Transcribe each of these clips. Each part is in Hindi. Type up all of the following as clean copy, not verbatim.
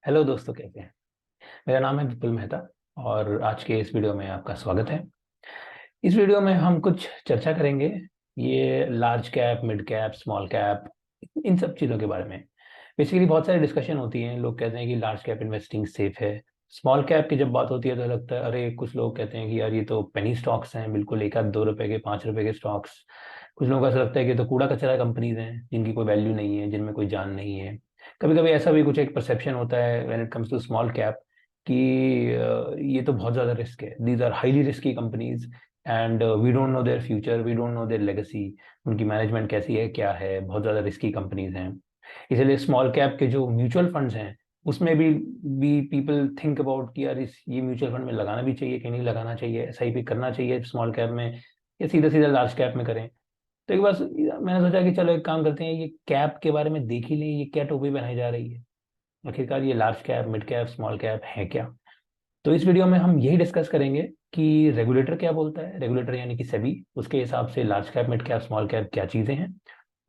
हेलो दोस्तों, कैसे हैं। मेरा नाम है विपुल मेहता और आज के इस वीडियो में आपका स्वागत है। इस वीडियो में हम कुछ चर्चा करेंगे ये large cap, mid cap, small cap, इन सब चीज़ों के बारे में। बेसिकली बहुत सारी डिस्कशन होती हैं। लोग कहते हैं कि लार्ज कैप इन्वेस्टिंग सेफ है। स्मॉल कैप की जब बात होती है तो लगता है अरे, कुछ लोग कहते हैं कि यार ये तो पेनी स्टॉक्स हैं, बिल्कुल एक आध 2 रुपए के, 5 रुपए के स्टॉक्स। कुछ लोगों को ऐसा लगता है कि ये तो कूड़ा कचरा कंपनीज हैं जिनकी कोई वैल्यू नहीं है, जिनमें कोई जान नहीं है। कभी कभी ऐसा भी कुछ एक परसेप्शन होता है when it comes to small cap कि ये तो बहुत ज़्यादा रिस्क है, these are highly risky companies and we don't know their future, we don't know their legacy, उनकी मैनेजमेंट कैसी है, क्या है, बहुत ज़्यादा रिस्की कंपनीज हैं। इसलिए स्मॉल कैप के जो म्यूचुअल फंड्स हैं उसमें भी पीपल थिंक अबाउट कि यार इस ये म्यूचुअल फंड में लगाना भी चाहिए कि नहीं लगाना चाहिए, एसआईपी करना चाहिए स्मॉल कैप में या सीधा सीधा लार्ज कैप में करें। तो एक बार मैंने सोचा कि चलो एक काम करते हैं, ये कैप के बारे में देख ही लें, ये क्या टोपी बनाई जा रही है, आखिरकार ये large cap, mid cap, small cap है क्या। तो इस वीडियो में हम यही डिस्कस करेंगे कि रेगुलेटर क्या बोलता है, रेगुलेटर यानी कि सेबी, उसके हिसाब से large cap, mid cap, small cap क्या चीजें हैं।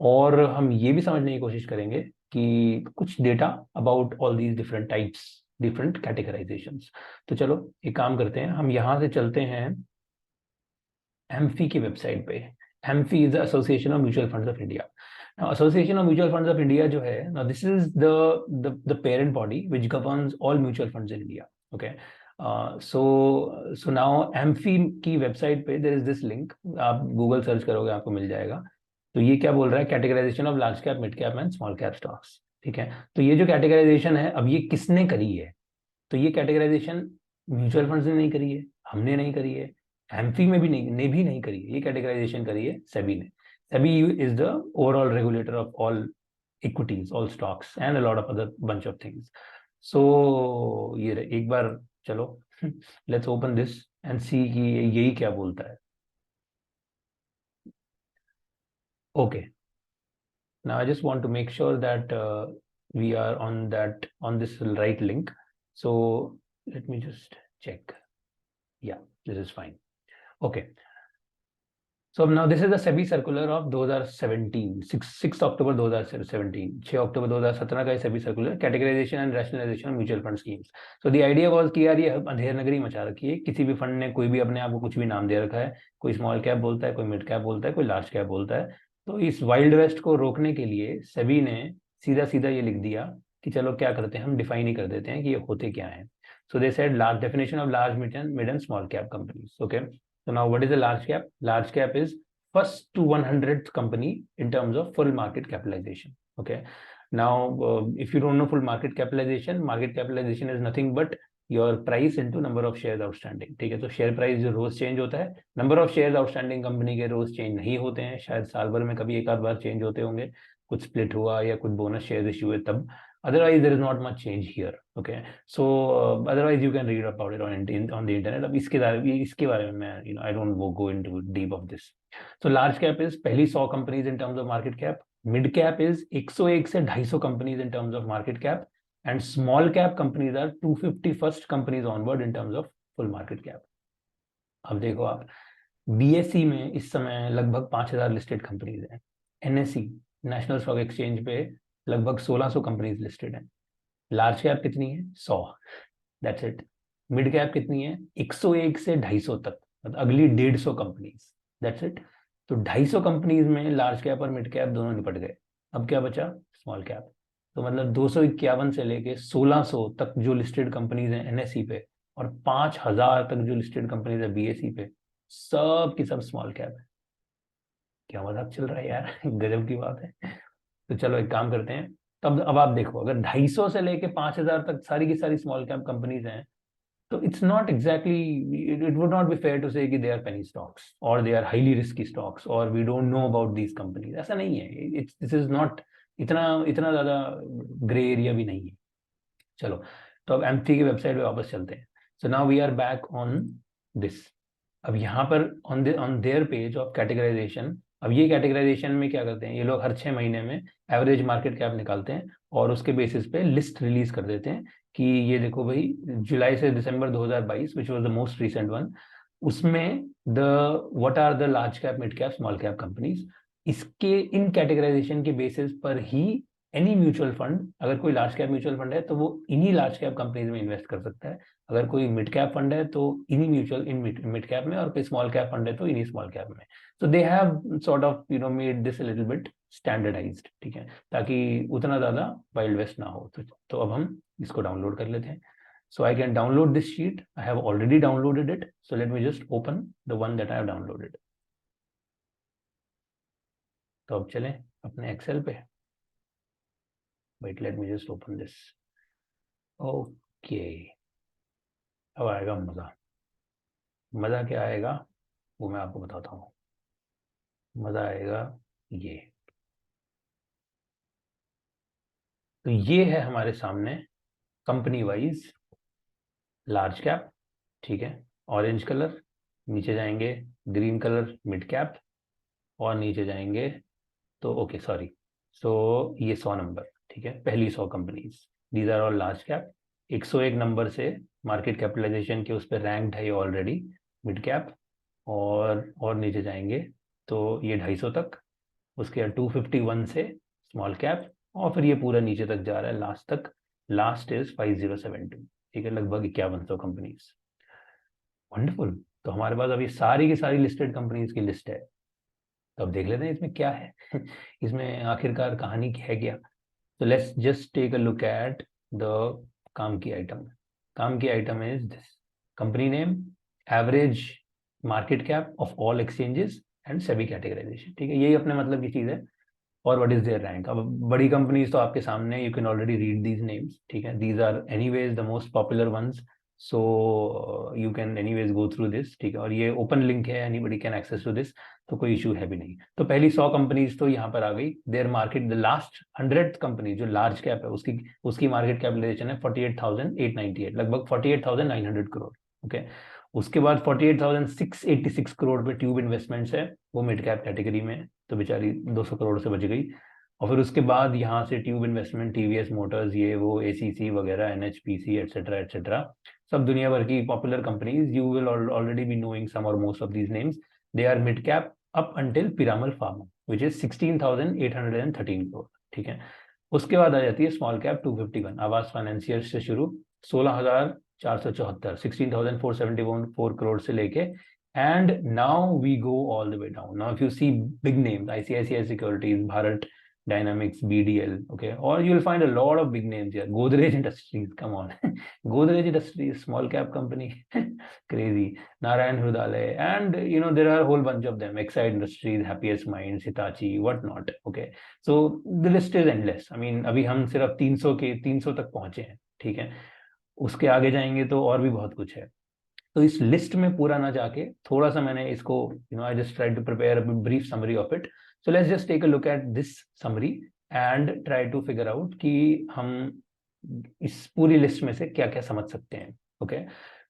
और हम ये भी समझने की कोशिश करेंगे कि कुछ data about all these different types, different categorisations. तो चलो एक काम करते हैं, हम यहाँ से चलते हैं एम्फी की वेबसाइट पे। Amphi is the association of mutual funds of India. Association of mutual funds of India जो है ना, this is the parent body which governs all mutual funds in India. Okay, so now amphi की वेबसाइट पे देयर इज दिस लिंक, आप गूगल सर्च करोगे आपको मिल जाएगा। तो ये क्या बोल रहा है, categorisation of large cap, mid cap and small cap stocks. ठीक है, तो ये जो कैटेगराइजेशन है, अब ये किसने करी है? तो ये कैटेगराइजेशन म्यूचुअल फंड्स ने नहीं करी है, हमने नहीं करी है, एम्फी में भी नहीं, ने भी नहीं करी है, ये कैटेगराइजेशन करी है सेबी ने। SEBI is the overall regulator of all equities, all stocks and a lot of other bunch of things. So ये एक बार चलो let's open this and see कि यही क्या बोलता है। Okay, now I just want to make sure that we are on this right link. So let me just check. Yeah, this is fine. Okay. So now this is the SEBI circular of 2017, 6 October 2017, 6 अक्टूबर 2017 का SEBI circular, categorization and rationalization of mutual fund schemes. So the idea was कि यार ये अंधेर नगरी मचा रखी है, किसी भी फंड ने कोई भी अपने आप को कुछ भी नाम दे रखा है, कोई स्मॉल कैप बोलता है, कोई मिड कैप बोलता है, कोई लार्ज कैप बोलता है। तो इस वाइल्ड वेस्ट को रोकने के लिए सेबी ने सीधा सीधा ये लिख दिया कि चलो क्या करते हैं, हम डिफाइन ही कर देते हैं कि ये होते क्या है। So they said large definition of large, mid and small cap companies. Okay, so now what is a large cap? Large cap is first to 100th company in terms of full market capitalization. Okay, now if you don't know full market capitalization is nothing but your price into number of shares outstanding. ठीक है, तो शेयर प्राइस जो रोज चेंज होता है, number of shares outstanding company के रोज चेंज नहीं होते हैं, शायद साल भर में कभी एक आध बार चेंज होते होंगे, कुछ स्प्लिट हुआ या कुछ बोनस शेयर इश्यू है तब। otherwise there is not much change here. Okay, so otherwise you can read about it on the internet. अब इसके बारे में मैं I don't go into deep of this. So large cap is पहली 100 companies in terms of market cap, mid cap is 101 से 250 companies in terms of market cap, and small cap companies are 251st companies onward in terms of full market cap. अब देखो आप, बीएसई में इस समय लगभग 5000 लिस्टेड कंपनीज हैं, एनएसई नेशनल स्टॉक एक्सचेंज पे लगभग 1600 कंपनीज लिस्टेड हैं। लार्ज कैप कितनी है? 100, दैट्स इट। मिड कैप कितनी है? 101 से 250 तक, मतलब अगली 150 कंपनीज, दैट्स इट। तो 250 कंपनीज में लार्ज कैप और मिड कैप दोनों निपट गए। अब क्या बचा? Small cap. तो मतलब 251 से लेके 1600 तक जो लिस्टेड कंपनीज हैं एनएसई पे, और 5000 तक जो लिस्टेड कंपनीज है बीएसई पे, सब की सब स्मॉल कैप है। क्या मजाक चल रहा है यार गजब की बात है। तो चलो एक काम करते हैं, तब अब आप देखो, अगर 250 से लेके 5000 तक सारी की सारी स्मॉल कैप कंपनीज हैं, तो it's not exactly, it would not be fair to say कि दे आर पेनी स्टॉक्स और they are highly risky stocks और we don't know about these companies. ऐसा नहीं है, इट्स दिस इज नॉट इतना इतना ज्यादा ग्रे एरिया भी नहीं है। चलो, तो अब एम की वेबसाइट पे वापस चलते हैं। So now we are back on this. अब यहाँ पर on there page of categorisation, अब ये कैटेगराइजेशन में क्या करते हैं, ये लोग हर 6 महीने में एवरेज मार्केट कैप निकालते हैं और उसके बेसिस पे लिस्ट रिलीज कर देते हैं कि ये देखो भाई, जुलाई से दिसंबर 2022 which was the most recent one, उसमें the what are the large cap, mid cap, small cap companies. इसके इन कैटेगराइजेशन के बेसिस पर ही एनी म्यूचुअल फंड, अगर कोई लार्ज कैप म्यूचुअल फंड है तो वो इन्हीं लार्ज कैप कंपनीज में इन्वेस्ट कर सकता है, अगर कोई मिड कैप फंड है तो इन्हीं म्यूचुअल इन मिड कैप में, और कोई स्मॉल कैप फंड है तो इन्हीं स्मॉल कैप में. So they have sort of made this little bit standardised, ठीक है, ताकि उतना ज्यादा वाइल्ड वेस्ट ना हो. तो अब हम इसको डाउनलोड कर लेते हैं. So I can download this sheet. I have already downloaded it. So let me just open the one that I have downloaded. तो अब चलें अपने Excel पे. Wait, let me just open this. Okay. अब आएगा मजा. मजा क्या आएगा वो मैं आपको बताता हूँ. मजा आएगा ये. तो ये है हमारे सामने कंपनी वाइज लार्ज कैप, ठीक है, ऑरेंज कलर. नीचे जाएंगे ग्रीन कलर मिड कैप, और नीचे जाएंगे तो ओके सॉरी, सो ये 100 नंबर, ठीक है, पहली 100 companies. These are all large cap. 101 नंबर से मार्केट कैपिटलाइजेशन के उस पर रैंक्ड है ऑलरेडी मिड कैप. और नीचे जाएंगे तो ये 250 तक. उसके बाद 251 से स्मॉल कैप, और फिर ये पूरा नीचे तक जा रहा है लास्ट तक. लास्ट इज 5072, ठीक है, लगभग 5100 कंपनीज. वंडरफुल. तो हमारे पास अभी सारी की सारी लिस्टेड कंपनीज की लिस्ट है. तो अब देख लेते हैं इसमें क्या है. इसमें आखिरकार कहानी है क्या. तो let's just take a look at the काम की आइटम. काम की item is this: company name, average market cap of all exchanges and SEBI categorisation, ठीक है, यही अपने मतलब की चीज है. और व्हाट इज देयर रैंक. अब बड़ी कंपनीज तो आपके सामने, you can already read these names, ठीक है, these are anyways the most popular ones. So you can anyways go through this, ठीक है, और ये ओपन लिंक है, anybody can access to this, तो कोई इशू है भी नहीं. तो पहली 100 कंपनीज तो यहाँ पर आ गई. Their market, the last 100th company जो लार्ज कैप है उसकी मार्केट कैपिटलाइजेशन है 48,898, लगभग 48,900 करोड़. ओके. उसके बाद 48,686 करोड़ पे ट्यूब इन्वेस्टमेंट्स है, वो मिड कैप कैटेगरी में, तो बेचारी 200 करोड़ से बच गई. और फिर उसके बाद यहाँ से ट्यूब इन्वेस्टमेंट, टीवीएस मोटर्स, ये वो, एसीसी वगैरह, एनएचपीसी एटसेट्रा एटसेट्रा, सब दुनिया भर की popular companies. You will already be knowing some और most of these names. They are mid cap up until Piramal pharma which is 16,813 crore, ठीक है. उसके बाद आ जाती है स्मॉल कैप 251, आवास फाइनेंशियर से शुरू 16,474, 16,474 करोड़ से लेके, and now we go all the way down. Now if you see big names, ICICI Securities, Bharat Dynamics, BDL, okay, or you'll find a lot of big names here. Godrej Industries, come on. Godrej Industries, small cap company. Crazy. Narayan Hrudalaya, and there are a whole bunch of them. Exide Industries, Happiest Minds, Hitachi, whatnot. Okay, so the list is endless. I mean, अभी हम सिर्फ 300 तक पहुंचे हैं, ठीक है. उसके आगे जाएंगे तो और भी बहुत कुछ है. तो इस लिस्ट में पूरा ना जाके थोड़ा सा मैंने इसको, I just try to prepare a brief summary of it. So let's just take a look at this summary and try to figure out कि हम इस पूरी लिस्ट में से क्या क्या समझ सकते हैं. Okay,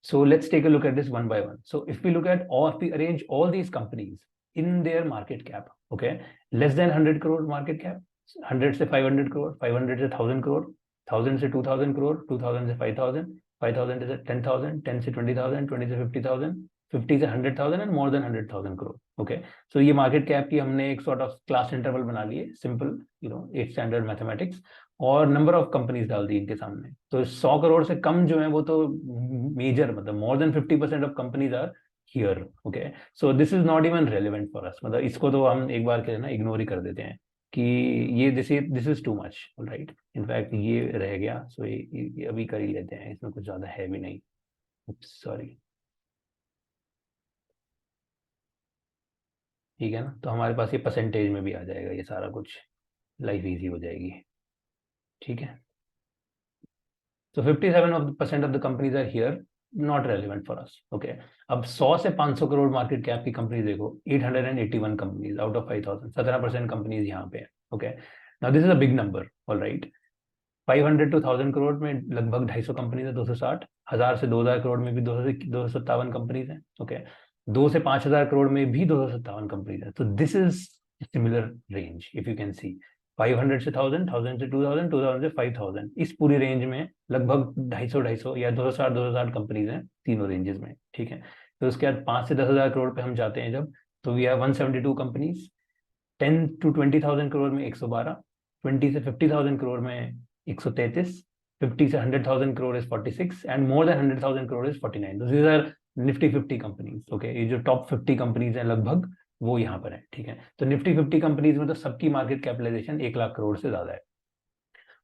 so let's take a look at this one by one. So if we look at all, we arrange all these companies in their market cap. Okay, less than 100 crore market cap, 100 से 500 करोड़, 500 से 1000 करोड़, 1000 से 2000 करोड़, 2000 से 5000, 5,000 से 10,000, 10 से 20,000, 20 से 50,000, 50 से 100,000 and more than 100,000 crore. Okay, so ये मार्केट कैप की हमने एक सॉर्ट ऑफ क्लास इंटरवल बना लिए, सिंपल 8 स्टैंडर्ड मैथमेटिक्स, और नंबर ऑफ कंपनीज डाल दी इनके सामने. तो 100 करोड़ से कम जो है वो तो मेजर, मतलब more than 50% of companies are here. Okay, so this is not even relevant for us, मतलब इसको तो हम एक बार के ना इग्नोर ही कर देते हैं कि ये this is too much. Right, in fact ये रह गया, सो ये अभी कर ही लेते हैं, इसमें कुछ ज्यादा है भी नहीं. सॉरी, ठीक है ना. तो हमारे पास ये परसेंटेज में भी आ जाएगा ये सारा कुछ, लाइफ इजी हो जाएगी, ठीक है. तो 57% of the companies are here, not relevant for us. Okay, अब 100 से 500 करोड़ मार्केट कैप की कंपनी देखो, 881 कंपनीज आउट ऑफ 5,000, 17% कंपनीज यहाँ पे है. Okay, now this is a big number. All right, 500 to 1000 crore में लगभग 250 कंपनीज है, 260. 1000 से 2000 करोड़ में भी 257 कंपनीज है. ओके, 2 से 5000 करोड़ में भी 257 कंपनीज है. तो this is similar range, if you can सी. 500 से 1000, 1000 से 2000, 2000 से 5000, इस पूरी रेंज में लगभग 250 या 260 कंपनीज हैं तीनों रेंजेस में, ठीक है. तो उसके बाद 5 से 10,000 करोड़ पे हम जाते हैं जब, तो we have 172 companies. 10 to 20,000 crore में 112, 20 से 50,000 करोड़ में 133, 50 से 100,000 crore is 46 and more than 100,000 crore is 49. तो these are Nifty 50 companies. Okay, ये जो टॉप 50 कंपनीज हैं लगभग वो यहाँ पर है. ठीक है, तो निफ्टी 50 कंपनीज में तो सबकी मार्केट कैपिटलाइजेशन 1 लाख करोड़ से ज्यादा है.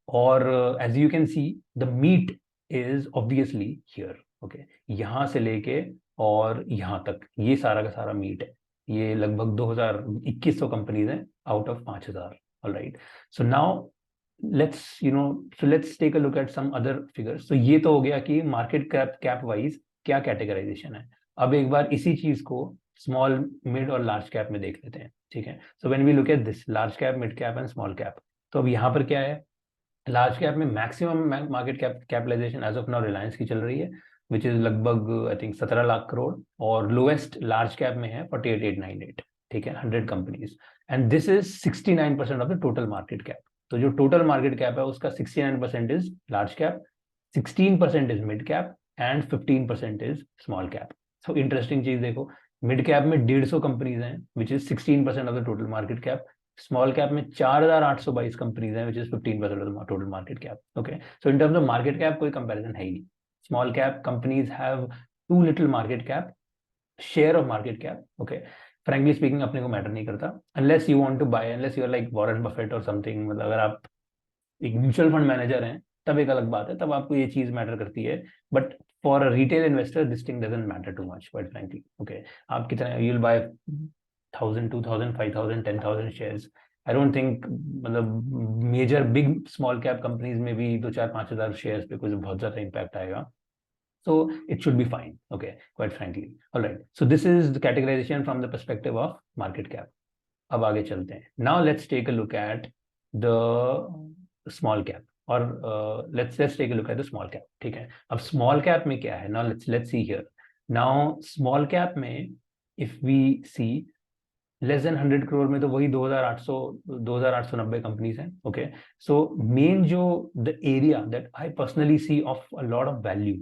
और as you can see the meat is obviously here. Okay, यहाँ से लेके और यहाँ तक ये सारा का सारा मीट है. ये लगभग 2100 कंपनीज हैं out of 5000. Alright, so now let's take a look at some other figures. तो ये तो हो गया कि मार्केट कैप वाइज क्या कैटेगराइजेशन है. अब एक बार इसी चीज को स्मॉल, मिड और लार्ज कैप में देख लेते हैं. ठीक है, so when we look at this large cap, mid cap and small cap, तो अब यहाँ पर क्या है, लार्ज कैप में maximum market capitalisation as of now Reliance की चल रही है, विच इज लगभग आई थिंक 17 लाख करोड़. और लोएस्ट लार्ज कैप में है 48,898. ठीक है, 100 companies, and this is 69% of the total market cap. तो जो टोटल मार्केट कैप है उसका 69% is large cap, 16% is mid cap and 15% is small cap. So interesting चीज देखो, मिड कैप में 150 कंपनीज हैं which is 16% of the total market cap. Small cap में 4,822 कंपनीज हैं which is 15% of the total market cap. Okay, so in terms of market cap कोई कंपैरिजन है ही नहीं. Small cap companies have too little market cap, share of market cap. Okay, frankly speaking अपने को मैटर नहीं करता unless you want to buy, unless you are like Warren Buffett और समथिंग. मतलब अगर आप एक म्यूचुअल फंड मैनेजर हैं तब एक अलग बात है, तब आपको ये चीज मैटर करती है. But for a retail investor this thing doesn't matter too much, quite frankly. Okay, आप कितने, you will buy 1,000, 2,000, 5,000, 10,000 shares. I don't think मतलब major big small cap companies में भी 2-4-5 हजार शेयर्स पे कुछ बहुत ज्यादा इम्पैक्ट आएगा. So it should be fine, okay, quite frankly. All right, so this is the categorization from the perspective of market cap. अब आगे चलते हैं. Now let's take a look at the small cap, और let's take a look at the small cap. ठीक है, अब small cap में क्या है? Now let's see here. Now small cap में if we see less than 100 crore में तो वही 2,890 कंपनीज हैं. ओके, सो मेन जो the area that I personally see of a lot of value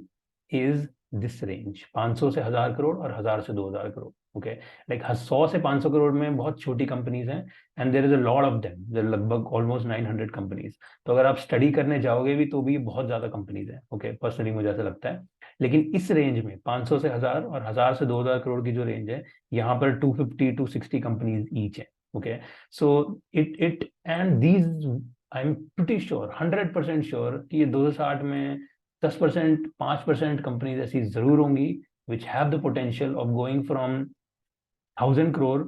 is this range, 500 से 1000 करोड़ और 1000 से 2000 करोड़. ओके, लाइक 100 से 500 करोड़ में बहुत छोटी कंपनीज हैं and there is a lot of them, there लगभग ऑलमोस्ट 900 कंपनीज. तो अगर आप स्टडी करने जाओगे भी तो भी बहुत ज्यादा कंपनीज हैं. ओके, पर्सनली मुझे ऐसा लगता है. लेकिन इस रेंज में 500 से 1000 और 1000 से 2000 करोड़ की जो रेंज है, यहाँ पर 250 to 60 कंपनीज ईच है. Okay, so it and these I am pretty sure, 100% sure कि ये 260 में 10%, 5% कंपनीज ऐसी जरूर होंगी which have the potential of going from 1,000 crore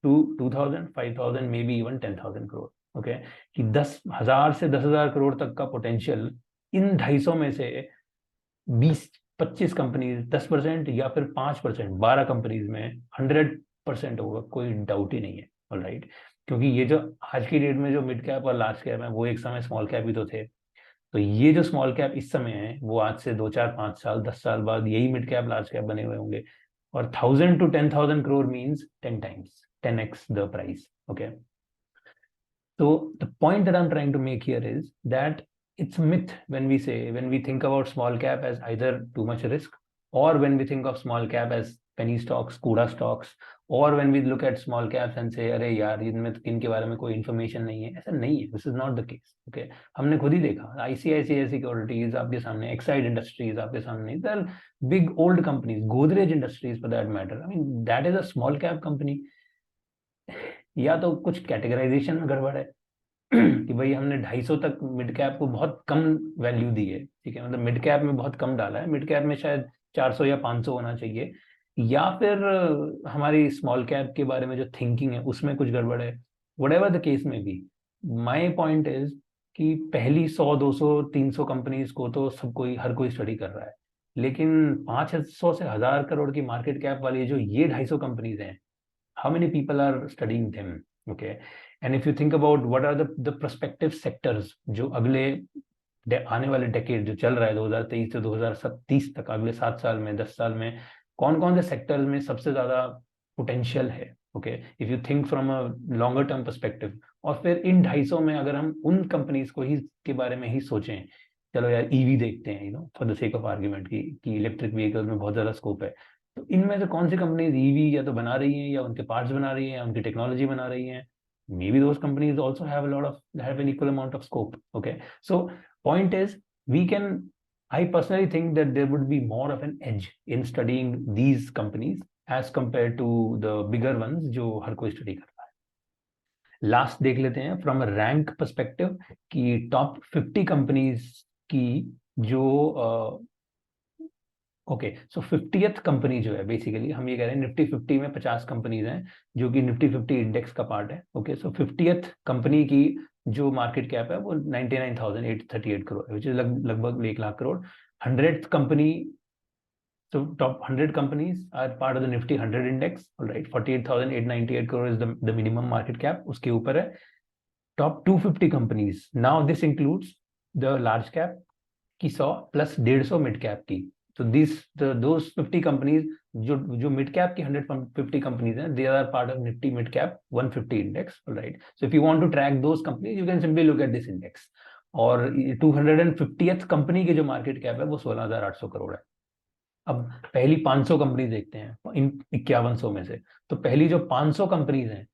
to 2,000, 5,000, maybe even 10,000 crore. Okay, कि 10,000 से 10,000 करोड़ तक का पोटेंशियल इन 250 में से 20-25 कंपनीज, 10% या फिर 5%, 12 कंपनीज में 100% होगा, कोई डाउट ही नहीं है. ऑलराइट, क्योंकि ये जो आज की डेट में जो मिड कैप और लार्ज कैप है वो एक समय स्मॉल कैप भी तो थे. तो ये जो स्मॉल कैप इस समय है वो आज से 2-4-5 साल 10 साल बाद यही मिड कैप लार्ज कैप बने हुए होंगे. और 1,000 to 10,000 crore means 10 times, 10x the price. Okay, so the point that I'm trying to make here is that it's a myth when we think about small cap as either too much risk, or when we think of small cap as penny stocks, kuda stocks, or when we look at small caps and say अरे यार इनमें इनके बारे में कोई इन्फॉर्मेशन नहीं है. ऐसा नहीं है, this is not the case. Okay, हमने खुद ही देखा, आईसीआईसीआई सिक्योरिटीज आपके सामने, एक्साइड इंडस्ट्रीज आपके सामने, दर big old companies, Godrej industries for that matter. I mean that is a small cap company. या तो कुछ कैटेगराइजेशन में गड़बड़ है कि भाई हमने 250 तक मिड कैप को बहुत कम वैल्यू दी है. ठीक है, मतलब मिड कैप में बहुत कम डाला है, मिड कैप में शायद 400 या 500 होना चाहिए. या फिर हमारी स्मॉल कैप के बारे में जो थिंकिंग है उसमें कुछ गड़बड़ है. व्हाटएवर द केस में भी, माय पॉइंट इज कि पहली 100, 200, 300 कंपनीज को तो सब कोई, हर कोई स्टडी कर रहा है. लेकिन 500 से 1000 करोड़ की मार्केट कैप वाली जो ये 250 कंपनीज हैं, how many people are studying them? Okay, and if you think about what are the prospective sectors जो अगले आने वाले डेकेड जो चल रहा है 2023 से 2030 तक, अगले 7 साल में, 10 साल में कौन कौन से सेक्टर्स में सबसे ज्यादा पोटेंशियल है. Okay, if you think from a longer term perspective, और फिर इन 250 में अगर हम उन कंपनीज को ही के बारे में ही सोचें, चलो यार ईवी देखते हैं, for the sake of argument कि इलेक्ट्रिक व्हीकल्स में बहुत ज्यादा स्कोप है, तो इनमें से कौन सी कंपनीज ईवी या तो बना रही हैं, या उनके पार्ट्स बना रही हैं, या उनकी टेक्नोलॉजी बना रही हैं, maybe those companies also have an equal amount of scope. Okay, so point is, I personally think that there would be more of an edge in studying these companies as compared to the bigger ones जो हर कोई स्टडी करता है. लास्ट देख लेते हैं फ्रॉम अ रैंक पर्सपेक्टिव कि टॉप 50 कंपनीज की जो ओके, सो 50th कंपनी जो है, बेसिकली हम ये कह रहे हैं निफ्टी 50 में 50 कंपनीज हैं जो कि निफ्टी 50 इंडेक्स का पार्ट है. ओके, सो 50th कंपनी की जो मार्केट कैप है वो 99,838 करोड़ है, विच इज लगभग 1 lakh crore. 100th company, so top 100 companies are part of the Nifty 100 index, all right. 48,898 crore is the minimum market cap. उसके ऊपर है top 250 companies. Now this includes the large cap की 100 plus 150 mid cap की. So those 50 companies जो mid cap की 150 companies हैं, they are part of Nifty mid cap 150 index, all right. So if you want to track those companies, you can simply look at this index. और 250th कंपनी की जो मार्केट कैप है वो 16,800 करोड़ है. अब पहली 500 कंपनी देखते हैं इन 5100 में से. तो पहली जो 500 कंपनीज हैं,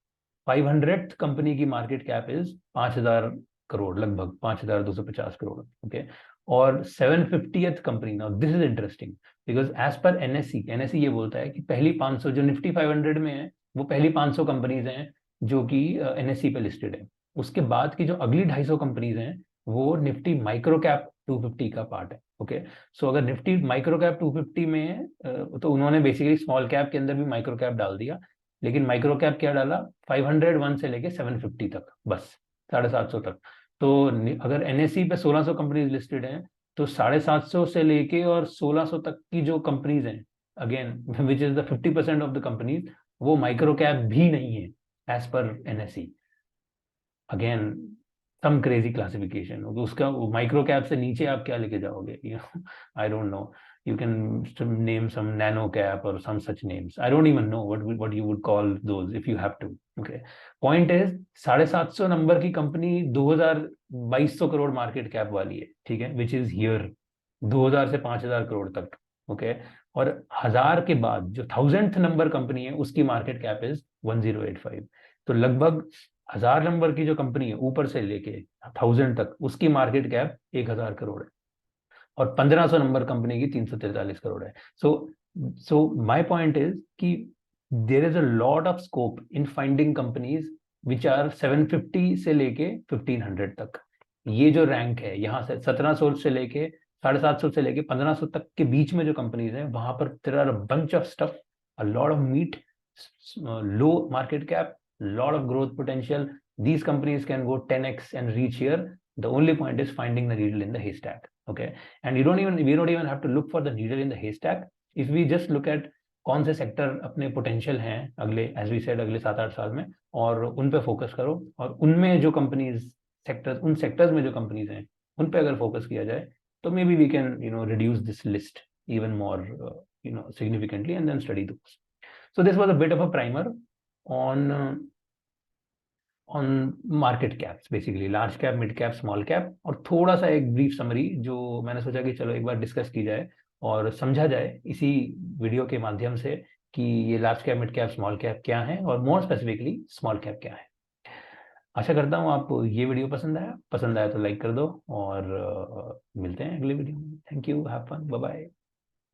500th कंपनी की मार्केट कैप इज 5,000 करोड़, लगभग 5,250 करोड़. ओके, और 750th company, now this is interesting because as per NSC ये बोलता है कि पहली 500 जो निफ्टी 500 में है वो पहली 500 कंपनीज हैं जो कि एनएससी पे लिस्टेड है. उसके बाद की जो अगली 250 कंपनीज हैं वो निफ्टी माइक्रो कैप 250 का पार्ट है. ओके, सो अगर निफ्टी माइक्रो कैप 250 में है तो उन्होंने बेसिकली स्मॉल कैप के अंदर भी माइक्रो कैप डाल दिया, लेकिन माइक्रो कैप क्या डाला, 501 से लेके 750 तक, बस 750 तक. तो अगर एनएससी पे 1600 कंपनीज लिस्टेड हैं तो 750 से लेके और 1600 तक की जो कंपनीज हैं, again which is the 50% of the companies, वो माइक्रो कैप भी नहीं है as per NSC. Again some crazy classification. उसका माइक्रो कैप से नीचे आप क्या लेके जाओगे? I don't know. You can name some nano cap or some such names. I don't even know what you would call those if you have to. Okay. Point is 750 number की कंपनी 2200 करोड़ मार्केट कैप वाली है, ठीक है, which is here 2000 से 5000 करोड़ तक. ओके, और 1000 के बाद जो 1000th नंबर कंपनी है उसकी मार्केट कैप इज 1085. तो लगभग 1000 नंबर की जो कंपनी है ऊपर से लेके 1000 तक उसकी मार्केट कैप 1000 करोड़ है, और 1500 नंबर कंपनी की 343 करोड़ है. सो माय पॉइंट इज कि there is a lot of scope in finding companies which are 750 से लेके 1500 तक. ये जो रैंक है यहाँ से 1700 से लेके 750 से लेके 1500 तक के बीच में जो कंपनीज है वहां पर there are a bunch of stuff, a lot of meat, low market cap, lot of growth potential. These companies can go 10x and reach here. The only point is finding the needle in the haystack. Okay, and we don't even have to look for the needle in the haystack. If we just look at कौन से सेक्टर अपने पोटेंशियल हैं अगले, एज वी सेड, अगले 7-8 साल में, और उन पे फोकस करो, और उनमें जो कंपनीज सेक्टर्स, उन सेक्टर्स में जो कंपनीज हैं उन पे अगर फोकस किया जाए तो maybe we can reduce this list even more significantly and then study those. So this was a bit of a primer on market caps, basically large cap, mid cap, small cap, और थोड़ा सा एक ब्रीफ समरी जो मैंने सोचा कि चलो एक बार डिस्कस की जाए और समझा जाए इसी वीडियो के माध्यम से कि ये large cap, mid cap, small cap क्या है, और मोर स्पेसिफिकली स्मॉल कैप क्या है. आशा करता हूँ आपको ये वीडियो पसंद आया तो लाइक कर दो, और मिलते हैं अगले वीडियो में. Thank you, have fun, bye bye.